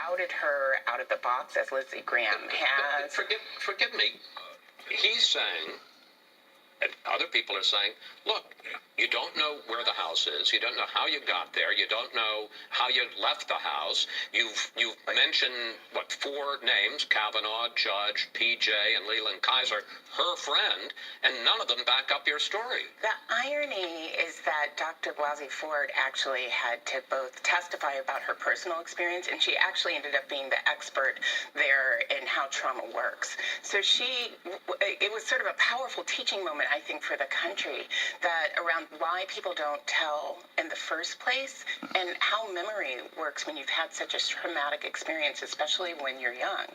routed her out of the box as Lindsey Graham has. Forgive me. He's saying, and other people are saying, look, you don't know where the house is. You don't know how you got there. You don't know how you left the house. You've mentioned, what, 4 names, Kavanaugh, Judge, PJ, and Leland Kaiser, her friend, and none of them back up your story. The irony is that Dr. Blasey Ford actually had to both testify about her personal experience, and she actually ended up being the expert there in how trauma works. So it was sort of a powerful teaching moment, I think, for the country, that around why people don't tell in the first place and how memory works when you've had such a traumatic experience, especially when you're young.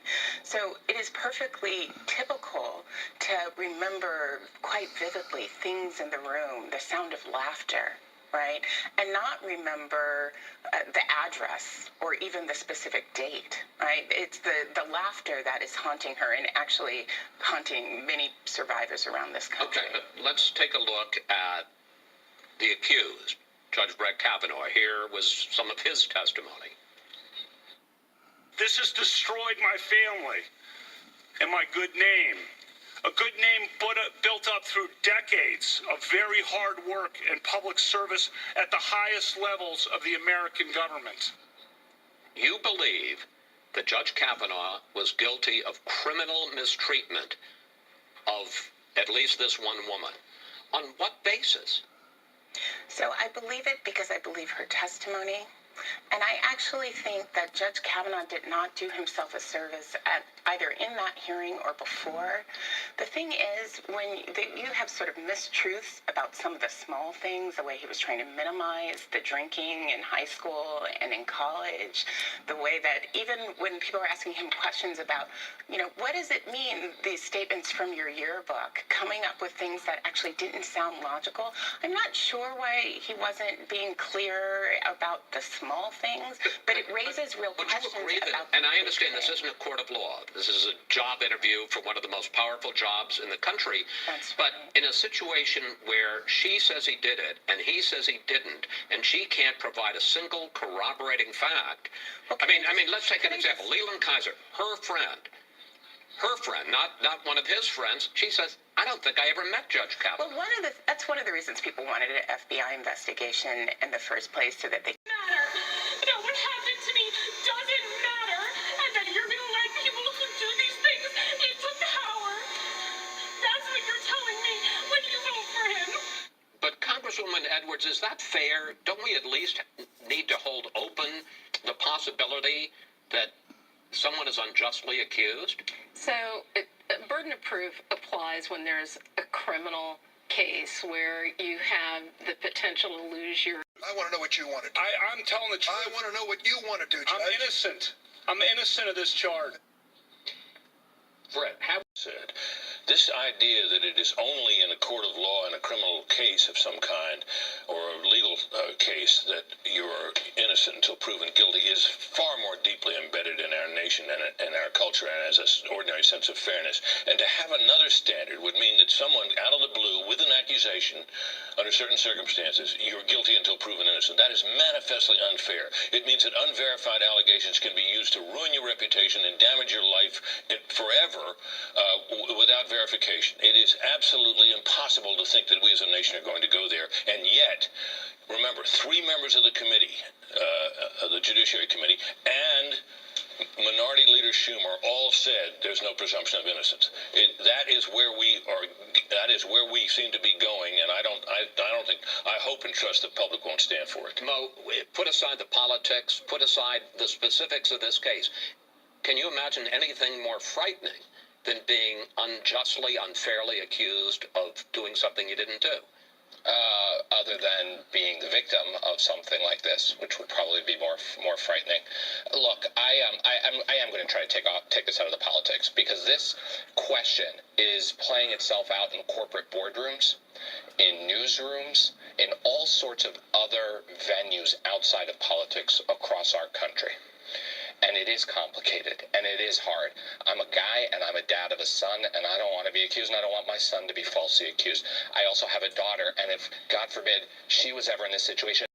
So it is perfectly typical to remember quite vividly things in the room, the sound of laughter, right? And not remember the address or even the specific date, right? It's the laughter that is haunting her and actually haunting many survivors around this country. Okay, but let's take a look at the accused, Judge Brett Kavanaugh. Here was some of his testimony. This has destroyed my family and my good name. A good name built up through decades of very hard work and public service at the highest levels of the American government. You believe that Judge Kavanaugh was guilty of criminal mistreatment of at least this one woman. On what basis? So I believe it because I believe her testimony. And I actually think that Judge Kavanaugh did not do himself a service at either in that hearing or before. The thing is, when you have sort of mistruths about some of the small things, the way he was trying to minimize the drinking in high school and in college, the way that even when people were asking him questions about, what does it mean, these statements from your yearbook, coming up with things that actually didn't sound logical, I'm not sure why he wasn't being clear about the small things, but it raises real questions about. And I understand this isn't a court of law. This is a job interview for one of the most powerful jobs in the country. But in a situation where she says he did it and he says he didn't, and she can't provide a single corroborating fact. Okay. I mean, let's take an example. Leland Kaiser, her friend, not one of his friends. She says, I don't think I ever met Judge Kavanaugh. Well, that's one of the reasons people wanted an FBI investigation in the first place, so that they. What happened to me doesn't matter, and that you're gonna let people who do these things into power. That's what you're telling me when you vote for him. But Congresswoman Edwards, is that fair? Don't we at least need to hold open the possibility that someone is unjustly accused? So, burden of proof applies when there's a criminal case where you have the potential to lose your. I want to know what you want to do. I'm telling the truth. I want to know what you want to do, Judge. I'm innocent. I'm innocent of this charge. Brett, have said. This idea that it is only in a court of law in a criminal case of some kind or a legal case that you're innocent until proven guilty is far more deeply embedded in our nation and in our culture and as an ordinary sense of fairness. And to have another standard would mean that someone out of the blue with an accusation under certain circumstances, you're guilty until proven innocent. That is manifestly unfair. It means that unverified allegations can be used to ruin your reputation and damage your life forever without verification. It is absolutely impossible to think that we as a nation are going to go there. And yet, remember, 3 members of the committee, the Judiciary Committee, and Minority Leader Schumer all said there's no presumption of innocence. That is where we are. That is where we seem to be going, and I hope and trust the public won't stand for it. Mo, put aside the politics, put aside the specifics of this case. Can you imagine anything more frightening than being unjustly, unfairly accused of doing something you didn't do? Other than being the victim of something like this, which would probably be more frightening. Look, I am going to try to take this out of the politics, because this question is playing itself out in corporate boardrooms, in newsrooms, in all sorts of other venues outside of politics across our country. And it is complicated, and it is hard. I'm a guy, and I'm a dad of a son, and I don't want to be accused, and I don't want my son to be falsely accused. I also have a daughter, and if, God forbid, she was ever in this situation,